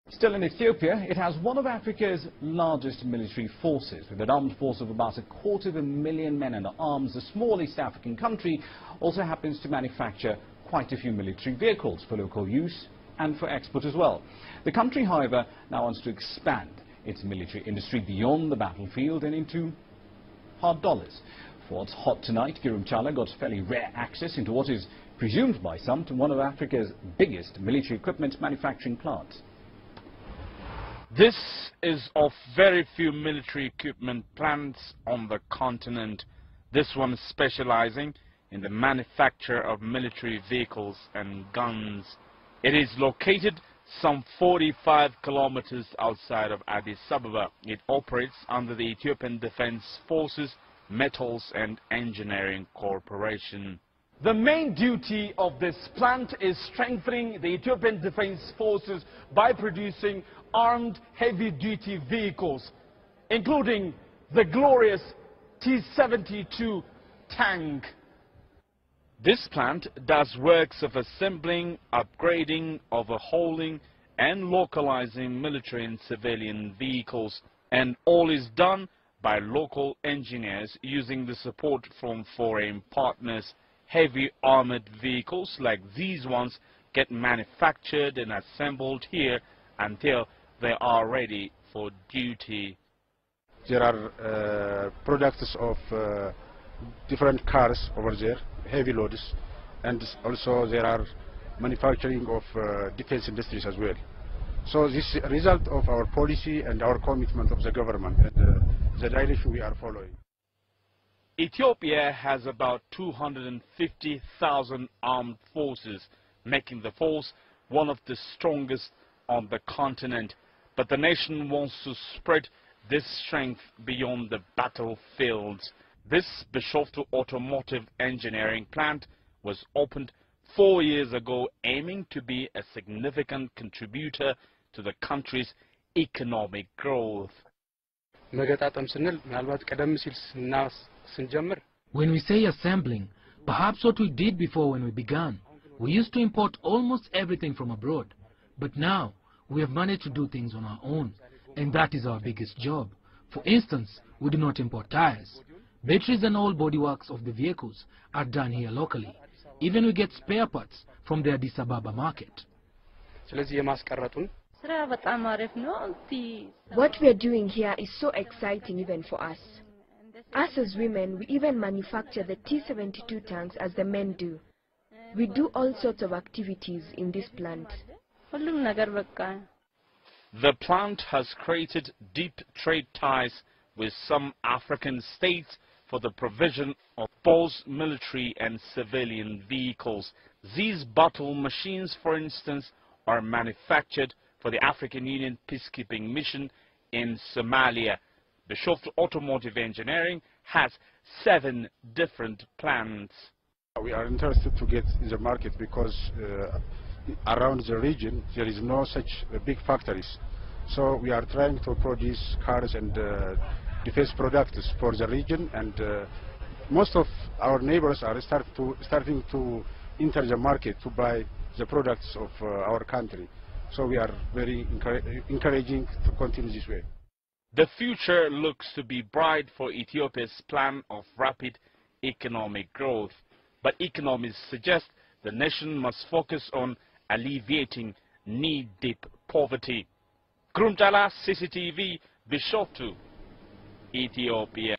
Still in Ethiopia, it has one of Africa's largest military forces. With an armed force of about 250,000 men under arms, the small East African country also happens to manufacture quite a few military vehicles for local use and for export as well. The country, however, now wants to expand its military industry beyond the battlefield and into hard dollars. For what's hot tonight, Chala got fairly rare access into what is presumed by some to one of Africa's biggest military equipment manufacturing plants. This is of very few military equipment plants on the continent. This one specializing in the manufacture of military vehicles and guns. It is located some 45 kilometers outside of Addis Ababa. It operates under the Ethiopian Defense Forces Metals and Engineering Corporation. The main duty of this plant is strengthening the Ethiopian Defense Forces by producing armed heavy-duty vehicles, including the glorious T-72 tank. This plant does works of assembling, upgrading, overhauling and localizing military and civilian vehicles, and all is done by local engineers using the support from foreign partners. Heavy armored vehicles like these ones get manufactured and assembled here until they are ready for duty. There are products of different cars over there, heavy loads, and also there are manufacturing of defense industries as well. So this is a result of our policy and our commitment of the government and the direction we are following. Ethiopia has about 250,000 armed forces, making the force one of the strongest on the continent. But the nation wants to spread this strength beyond the battlefields. This Bishoftu automotive engineering plant was opened 4 years ago, aiming to be a significant contributor to the country's economic growth. When we say assembling, perhaps what we did before when we began, we used to import almost everything from abroad. But now, we have managed to do things on our own, and that is our biggest job. For instance, we do not import tires. Batteries and all bodyworks of the vehicles are done here locally. Even we get spare parts from the Addis Ababa market. What we are doing here is so exciting even for us. Us as women, we even manufacture the T-72 tanks as the men do. We do all sorts of activities in this plant. The plant has created deep trade ties with some African states for the provision of both military and civilian vehicles. These battle machines, for instance, are manufactured for the African Union peacekeeping mission in Somalia. Bishoftu Automotive Engineering has 7 different plants. We are interested to get in the market because around the region there is no such big factories. So we are trying to produce cars and defense products for the region, and most of our neighbors are starting to enter the market to buy the products of our country. So we are very encouraging to continue this way. The future looks to be bright for Ethiopia's plan of rapid economic growth. But economists suggest the nation must focus on alleviating knee-deep poverty. Chala, CCTV, Bishoftu, Ethiopia.